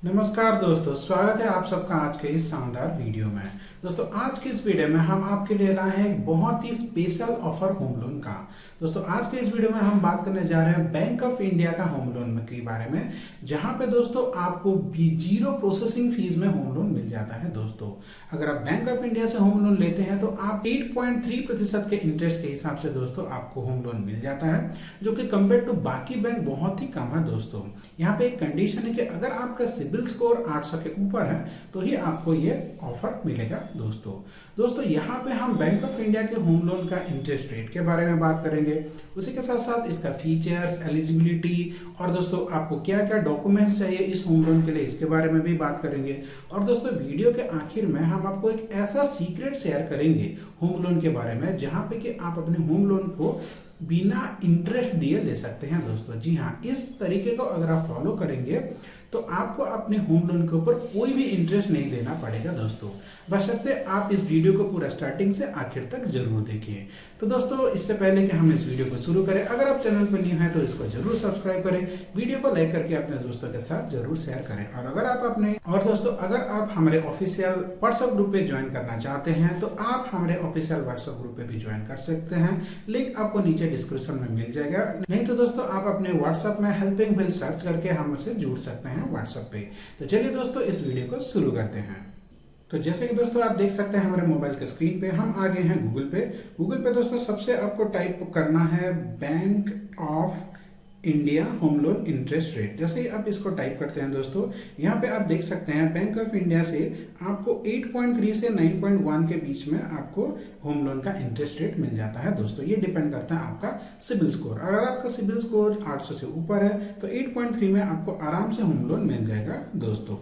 नमस्कार दोस्तों, स्वागत है आप सबका आज के इस शानदार वीडियो में। दोस्तों आज के इस वीडियो में हम आपके लिए लाए हैं एक बहुत ही स्पेशल ऑफर होम लोन का। दोस्तों आज के इस वीडियो में हम बात करने जा रहे हैं बैंक ऑफ इंडिया का होम लोन के बारे में, जहां पे दोस्तों आपको जीरो प्रोसेसिंग फीस में होम लोन मिल जाता है। दोस्तों अगर आप बैंक ऑफ इंडिया से होम लोन लेते हैं तो आप 8.3% के इंटरेस्ट के हिसाब से दोस्तों आपको होम लोन मिल जाता है, जो कि कंपेयर टू बाकी बैंक बहुत ही कम है। दोस्तों यहाँ पे एक कंडीशन है कि अगर आपका सिबिल स्कोर 800 के ऊपर है तो ही आपको ये ऑफर मिलेगा। दोस्तों यहाँ पे हम बैंक ऑफ इंडिया के होम लोन का इंटरेस्ट रेट के बारे में बात करेंगे, उसी के साथ साथ इसका फीचर्स, एलिजिबिलिटी और दोस्तों आपको क्या क्या डॉक्यूमेंट्स चाहिए इस होम लोन के लिए, इसके बारे में भी बात करेंगे। और दोस्तों वीडियो के आखिर में हम आपको एक ऐसा सीक्रेट शेयर करेंगे होम लोन के बारे में, जहां पे कि आप अपने होम लोन को बिना इंटरेस्ट दिए ले सकते हैं। दोस्तों जी हाँ, इस तरीके को अगर आप फॉलो करेंगे तो आपको अपने होम लोन के ऊपर कोई भी इंटरेस्ट नहीं देना पड़ेगा। दोस्तों बशर्ते आप इस वीडियो को पूरा स्टार्टिंग से आखिर तक जरूर देखिए। तो दोस्तों इससे पहले कि हम इस वीडियो को शुरू करें, अगर आप चैनल पर न्यू हैं तो इसको जरूर सब्सक्राइब करें, वीडियो को लाइक करके अपने दोस्तों के साथ जरूर शेयर करें। और दोस्तों अगर आप हमारे ऑफिशियल व्हाट्सएप ग्रुप पे ज्वाइन करना चाहते हैं तो आप हमारे ऑफिशियल व्हाट्सएप ग्रुप पे भी ज्वाइन कर सकते हैं, लिंक आपको नीचे डिस्क्रिप्शन में मिल जाएगा। नहीं तो दोस्तों आप अपने व्हाट्सएप में हेल्पिंग बिल सर्च करके हमसे जुड़ सकते हैं व्हाट्सएप पे। तो चलिए दोस्तों इस वीडियो को शुरू करते हैं। तो जैसे कि दोस्तों आप देख सकते हैं हमारे मोबाइल के स्क्रीन पे हम आ गए हैं गूगल पे दोस्तों सबसे आपको टाइप करना है bank of India home loan interest rate. जैसे ही आप इसको टाइप करते हैं दोस्तों, यहाँ पे आप देख सकते हैं बैंक ऑफ इंडिया से आपको 8.3 से 9.1 के बीच में आपको होम लोन का इंटरेस्ट रेट मिल जाता है। दोस्तों ये डिपेंड करता है आपका सिबिल स्कोर। अगर आपका सिबिल स्कोर 800 से ऊपर है तो 8.3 में आपको आराम से होम लोन मिल जाएगा। दोस्तों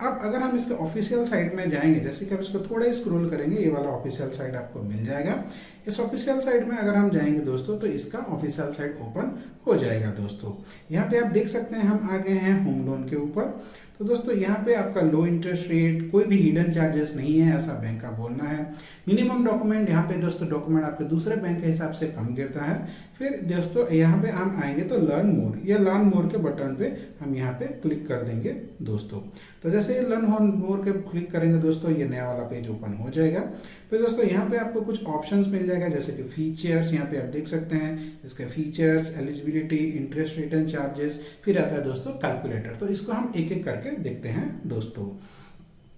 अब अगर हम इसके ऑफिशियल साइट में जाएंगे, जैसे कि आप इसको थोड़ा स्क्रॉल करेंगे, ये वाला ऑफिशियल साइट आपको मिल जाएगा। इस ऑफिशियल साइट में अगर हम जाएंगे दोस्तों तो इसका ऑफिशियल साइट ओपन हो जाएगा। दोस्तों यहाँ पे आप देख सकते हैं हम आ गए हैं होम लोन के ऊपर। तो दोस्तों यहाँ पे आपका लो इंटरेस्ट रेट, कोई भी हिडन चार्जेस नहीं है ऐसा बैंक का बोलना है। मिनिमम डॉक्यूमेंट यहाँ पे दोस्तों डॉक्यूमेंट आपके दूसरे बैंक के हिसाब से कम गिरता है। फिर दोस्तों यहाँ पे हम आएंगे तो लर्न मोर, या लर्न मोर के बटन पे हम यहाँ पे क्लिक कर देंगे। दोस्तों तो जैसे लर्न मोर के क्लिक करेंगे दोस्तों ये नया वाला पेज ओपन हो जाएगा। फिर दोस्तों यहाँ पे आपको कुछ ऑप्शंस मिल जाएगा, जैसे कि फीचर्स, यहाँ पे आप देख सकते हैं इसके features, eligibility, interest rate and charges, फिर आता है दोस्तों कैलकुलेटर। तो इसको हम एक एक करके देखते हैं। दोस्तों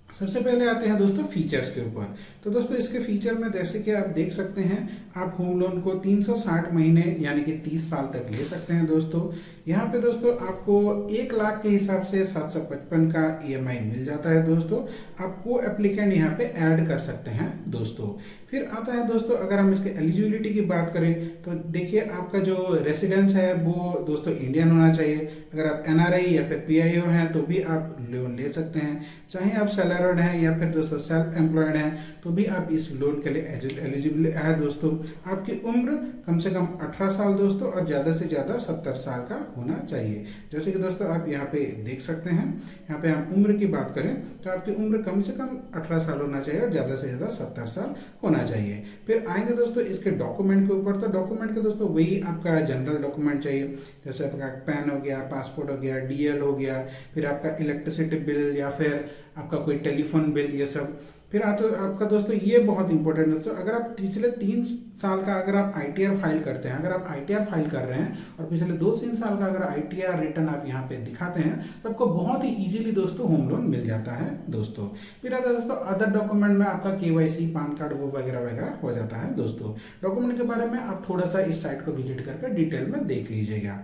सबसे पहले आते हैं दोस्तों फीचर्स के ऊपर। तो दोस्तों इसके फीचर में जैसे कि आप देख सकते हैं आप होम लोन को 360 महीने यानी कि 30 साल तक ले सकते हैं। दोस्तों यहाँ पे दोस्तों आपको 1 लाख के हिसाब से 755 का EMI मिल जाता है। दोस्तों आप को एप्लीकेंट यहाँ पे ऐड कर सकते हैं। दोस्तों फिर आता है दोस्तों अगर हम इसके एलिजिबिलिटी की बात करें तो देखिए आपका जो रेसिडेंस है वो दोस्तों इंडियन होना चाहिए। अगर आप NRI या फिर PIO हैं तो भी आप लोन ले सकते हैं। चाहे आप सैलरीड हैं या फिर दोस्तों सेल्फ एम्प्लॉयड हैं तो भी आप इस लोन के लिए एलिजिबल है। दोस्तों आपकी उम्र कम से कम 18 साल दोस्तों और ज़्यादा से ज़्यादा 70 साल का होना चाहिए। जैसे कि दोस्तों आप यहाँ पे देख सकते हैं, यहाँ पे हम उम्र की बात करें तो आपकी उम्र कम से कम 18 साल होना चाहिए और ज़्यादा से ज़्यादा 70 साल होना चाहिए। फिर आएंगे दोस्तों इसके डॉक्यूमेंट के ऊपर। तो डॉक्यूमेंट के दोस्तों वही आपका जनरल डॉक्यूमेंट चाहिए, जैसे आपका पैन हो गया, पासपोर्ट हो गया, DL हो गया, फिर आपका इलेक्ट्रिसिटी बिल या फिर आपका कोई टेलीफोन बिल, ये सब। फिर आपका दोस्तों ये बहुत इंपॉर्टेंट दोस्तों, अगर आप पिछले 3 साल का अगर आप ITR फाइल करते हैं, अगर आप ITR फाइल कर रहे हैं और पिछले 2-3 साल का अगर ITR रिटर्न आप यहाँ पे दिखाते हैं तो आपको बहुत ही इजीली दोस्तों होम लोन मिल जाता है। दोस्तों फिर आता है दोस्तों अदर डॉक्यूमेंट में आपका KYC, पान कार्ड वो वगैरह वगैरह हो जाता है। दोस्तों डॉक्यूमेंट के बारे में आप थोड़ा सा इस साइट को विजिट करके डिटेल में देख लीजिएगा।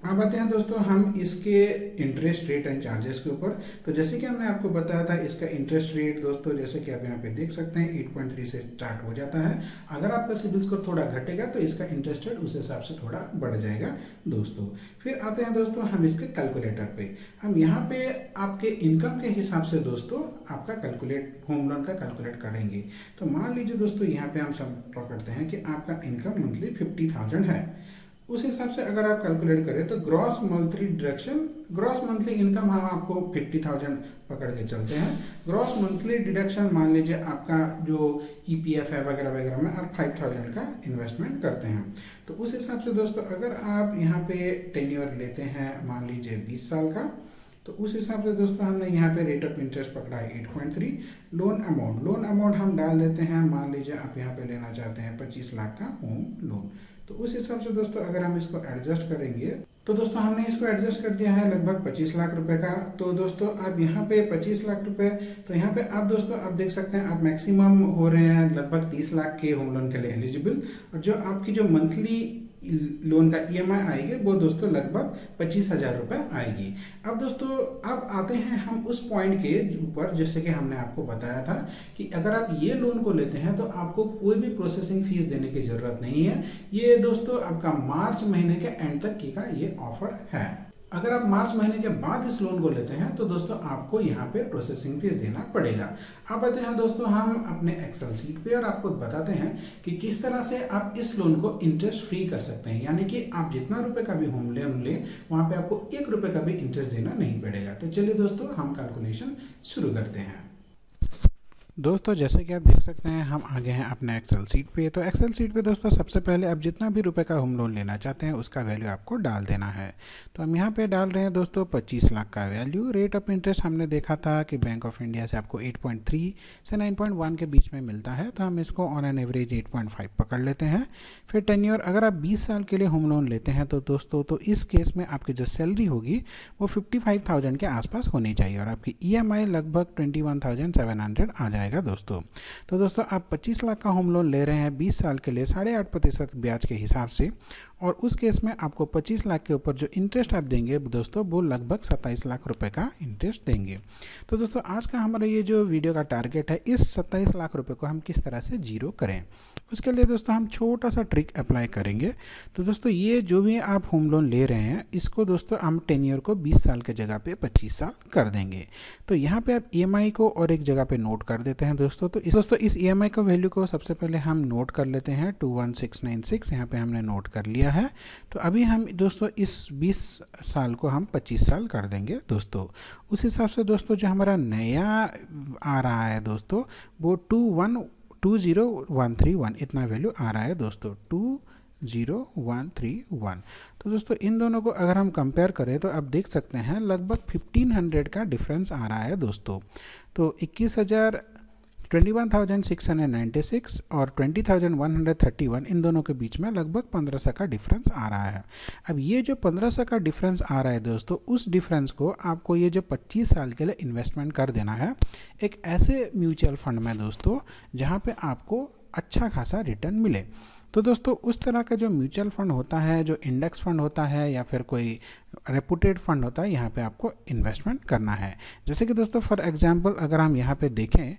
अब आते हैं दोस्तों हम इसके इंटरेस्ट रेट एंड चार्जेस के ऊपर। तो जैसे कि हमने आपको बताया था इसका इंटरेस्ट रेट दोस्तों जैसे कि आप यहाँ पे देख सकते हैं 8.3 से स्टार्ट हो जाता है। अगर आपका सिबिल स्कोर थोड़ा घटेगा तो इसका इंटरेस्ट रेट उस हिसाब से थोड़ा बढ़ जाएगा। दोस्तों फिर आते हैं दोस्तों हम इसके कैलकुलेटर पे। हम यहाँ पे आपके इनकम के हिसाब से दोस्तों आपका होम लोन का कैलकुलेट करेंगे। तो मान लीजिए दोस्तों यहाँ पे हम सब पकड़ते हैं कि आपका इनकम मंथली 50,000 है। उस हिसाब से अगर आप कैलकुलेट करें तो ग्रॉस मंथली इनकम हम आपको 50,000 पकड़ के चलते हैं। ग्रॉस मंथली डिडक्शन मान लीजिए आपका जो EPF है वगैरह वगैरह में आप 5,000 का इन्वेस्टमेंट करते हैं। तो उस हिसाब से दोस्तों अगर आप यहाँ पे टेन्योर लेते हैं मान लीजिए 20 साल का, तो उस हिसाब से दोस्तों हमने यहाँ पे रेट ऑफ इंटरेस्ट पकड़ा है 8.3। लोन अमाउंट हम डाल देते हैं, मान लीजिए आप यहाँ पे लेना चाहते हैं 25 लाख का होम लोन। तो उस हिसाब से दोस्तों अगर हम इसको एडजस्ट करेंगे तो दोस्तों हमने इसको एडजस्ट कर दिया है लगभग 25 लाख रुपए का। तो दोस्तों अब यहाँ पे 25 लाख रुपए, तो यहाँ पे आप दोस्तों आप देख सकते हैं आप मैक्सिमम हो रहे हैं लगभग 30 लाख के होम लोन के लिए एलिजिबल, और जो आपकी जो मंथली लोन का ईएमआई आएगी वो दोस्तों लगभग 25,000 रुपए आएगी। अब दोस्तों अब आते हैं हम उस पॉइंट के ऊपर, जैसे कि हमने आपको बताया था कि अगर आप ये लोन को लेते हैं तो आपको कोई भी प्रोसेसिंग फीस देने की जरूरत नहीं है। ये दोस्तों आपका मार्च महीने के एंड तक की का ये ऑफर है। अगर आप मार्च महीने के बाद इस लोन को लेते हैं तो दोस्तों आपको यहाँ पे प्रोसेसिंग फीस देना पड़ेगा। अब आते हैं दोस्तों हम अपने एक्सेल सीट पे और आपको बताते हैं कि किस तरह से आप इस लोन को इंटरेस्ट फ्री कर सकते हैं, यानी कि आप जितना रुपए का भी होम लोन लें वहां पे आपको 1 रुपए का भी इंटरेस्ट देना नहीं पड़ेगा। तो चलिए दोस्तों हम कैलकुलेशन शुरू करते हैं। दोस्तों जैसे कि आप देख सकते हैं हम आ गए हैं अपने एक्सेल सीट पे। तो एक्सेल सीट पे दोस्तों सबसे पहले आप जितना भी रुपए का होम लोन लेना चाहते हैं उसका वैल्यू आपको डाल देना है। तो हम यहाँ पे डाल रहे हैं दोस्तों 25 लाख का वैल्यू। रेट ऑफ इंटरेस्ट हमने देखा था कि बैंक ऑफ इंडिया से आपको 8.3 से 9.1 के बीच में मिलता है, तो हम इसको ऑन एन एवरेज 8.5 पकड़ लेते हैं। फिर टेन्योर अगर आप 20 साल के लिए होम लोन लेते हैं तो दोस्तों तो इस केस में आपकी जो सैलरी होगी वो 55,000 के आसपास होनी चाहिए और आपकी EMI लगभग 21,700 आ जाएगा दोस्तों। तो दोस्तों आप 25 लाख का होम लोन ले रहे हैं 20 साल के लिए 8.5% ब्याज के हिसाब से, और उस केस में आपको 25 लाख के ऊपर जो इंटरेस्ट आप देंगे दोस्तों वो लगभग 27 लाख रुपए का इंटरेस्ट देंगे। तो दोस्तों आज का हमारा ये जो वीडियो का टारगेट है, इस 27 लाख रुपए को हम किस तरह से जीरो करें, उसके लिए दोस्तों हम छोटा सा ट्रिक अप्लाई करेंगे। तो दोस्तों ये जो भी आप होम लोन ले रहे हैं इसको दोस्तों हम टेन्योर को 20 साल के जगह पे 25 साल कर देंगे। तो यहाँ पे आप EMI को और एक जगह पे नोट कर देते हैं दोस्तों। तो इस EMI का वैल्यू को सबसे पहले हम नोट कर लेते हैं 21696, यहाँ पे हमने नोट कर लिया है। तो अभी हम दोस्तों इस 20 साल को हम 25 साल कर देंगे दोस्तों। उस हिसाब से दोस्तों जो हमारा नया आ रहा है दोस्तों वो 20131 इतना वैल्यू आ रहा है दोस्तों, 20131। तो दोस्तों इन दोनों को अगर हम कंपेयर करें तो आप देख सकते हैं लगभग 1500 का डिफरेंस आ रहा है दोस्तों। तो 21,696 और 20,131 इन दोनों के बीच में लगभग 1500 का डिफरेंस आ रहा है। अब ये जो 1500 का डिफरेंस आ रहा है दोस्तों, उस डिफरेंस को आपको ये जो 25 साल के लिए इन्वेस्टमेंट कर देना है एक ऐसे म्यूचुअल फंड में दोस्तों जहाँ पे आपको अच्छा खासा रिटर्न मिले। तो दोस्तों उस तरह का जो म्यूचुअल फंड होता है, जो इंडेक्स फंड होता है या फिर कोई रेपुटेड फंड होता है, यहाँ पे आपको इन्वेस्टमेंट करना है। जैसे कि दोस्तों फॉर एग्जांपल अगर हम यहाँ पे देखें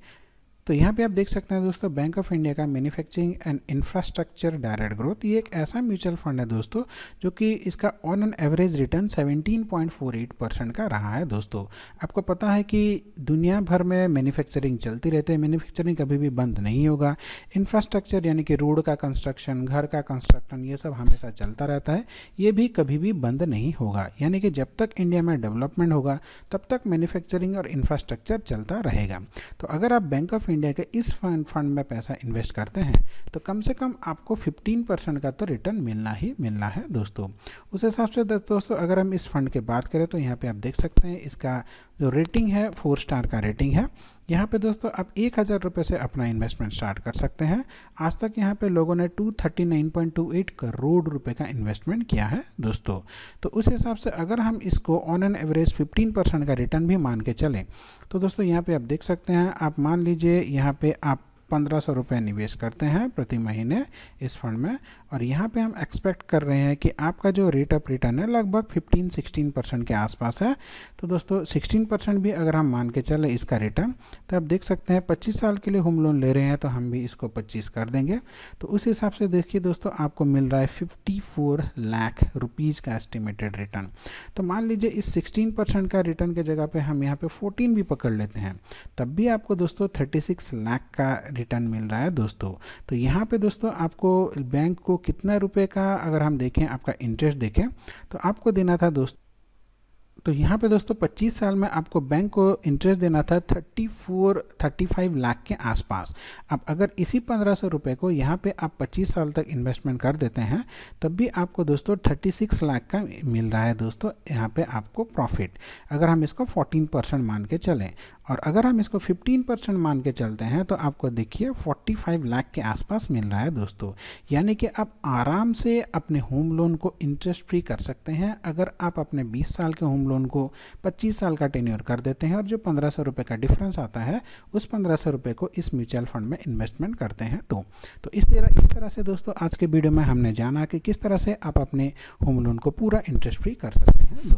तो यहाँ पे आप देख सकते हैं दोस्तों बैंक ऑफ इंडिया का manufacturing and infrastructure direct growth, ये एक ऐसा म्यूचुअल फंड है दोस्तों जो कि इसका ऑन एन एवरेज रिटर्न 17.48% का रहा है दोस्तों। आपको पता है कि दुनिया भर में मैन्युफैक्चरिंग चलती रहती है, मैन्युफैक्चरिंग कभी भी बंद नहीं होगा। इंफ्रास्ट्रक्चर यानी कि रोड का कंस्ट्रक्शन, घर का कंस्ट्रक्शन, ये सब हमेशा चलता रहता है, ये भी कभी भी बंद नहीं होगा। यानी कि जब तक इंडिया में डेवलपमेंट होगा तब तक मैन्युफैक्चरिंग और इंफ्रास्ट्रक्चर चलता रहेगा। तो अगर आप बैंक ऑफ इंडिया के इस फंड में पैसा इन्वेस्ट करते हैं तो कम से कम आपको 15% का तो रिटर्न मिलना ही मिलना है दोस्तों। उस हिसाब से दोस्तों अगर हम इस फंड की बात करें तो यहाँ पे आप देख सकते हैं इसका जो रेटिंग है 4 स्टार का रेटिंग है। यहाँ पे दोस्तों आप 1000 रुपये से अपना इन्वेस्टमेंट स्टार्ट कर सकते हैं। आज तक यहाँ पे लोगों ने 239.28 करोड़ रुपए का इन्वेस्टमेंट किया है दोस्तों। तो उस हिसाब से अगर हम इसको ऑन एन एवरेज 15% का रिटर्न भी मान के चलें तो दोस्तों यहाँ पे आप देख सकते हैं, आप मान लीजिए यहाँ पे आप 1500 रुपये निवेश करते हैं प्रति महीने इस फंड में, और यहाँ पे हम एक्सपेक्ट कर रहे हैं कि आपका जो रेट ऑफ रिटर्न है लगभग 15-16% के आसपास है। तो दोस्तों 16% भी अगर हम मान के चले इसका रिटर्न, तो आप देख सकते हैं 25 साल के लिए होम लोन ले रहे हैं तो हम भी इसको 25 कर देंगे। तो उस हिसाब से देखिए दोस्तों आपको मिल रहा है 54 लाख रुपीज़ का एस्टिमेटेड रिटर्न। तो मान लीजिए इस 16% का रिटर्न के जगह पे हम यहाँ पे 14 भी पकड़ लेते हैं, तब भी आपको दोस्तों 36 लाख का रिटर्न मिल रहा है दोस्तों। तो यहाँ पे दोस्तों आपको बैंक को कितना रुपए का अगर हम देखें आपका इंटरेस्ट देखें तो आपको देना था दोस्तों तो यहाँ पे दोस्तों 25 साल में आपको बैंक को इंटरेस्ट देना था 35 लाख के आसपास। अब अगर इसी 1500 रुपये को यहाँ पे आप 25 साल तक इन्वेस्टमेंट कर देते हैं तब भी आपको दोस्तों 36 लाख का मिल रहा है दोस्तों यहाँ पे आपको प्रॉफिट, अगर हम इसको 14% मान के चलें। और अगर हम इसको 15% मान के चलते हैं तो आपको देखिए 45 लाख के आसपास मिल रहा है दोस्तों। यानी कि आप आराम से अपने होम लोन को इंटरेस्ट फ्री कर सकते हैं अगर आप अपने 20 साल के होम लोन को 25 साल का टेन्योर कर देते हैं और जो 1500 रुपये का डिफरेंस आता है उस 1500 रुपये को इस म्यूचुअल फंड में इन्वेस्टमेंट करते हैं। तो इस तरह से दोस्तों आज के वीडियो में हमने जाना कि किस तरह से आप अपने होम लोन को पूरा इंटरेस्ट फ्री कर सकते हैं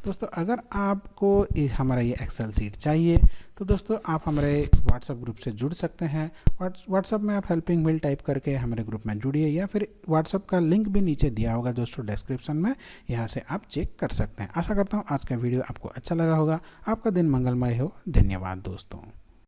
दोस्तों अगर आपको हमारा ये एक्सेल सीट चाहिए तो दोस्तों आप हमारे व्हाट्सएप ग्रुप से जुड़ सकते हैं। व्हाट्सएप में आप हेल्पिंग मेल टाइप करके हमारे ग्रुप में जुड़िए या फिर व्हाट्सएप का लिंक भी नीचे दिया होगा दोस्तों डिस्क्रिप्शन में, यहाँ से आप चेक कर सकते हैं। आशा करता हूँ आज का वीडियो आपको अच्छा लगा होगा। आपका दिन मंगलमय हो। धन्यवाद दोस्तों।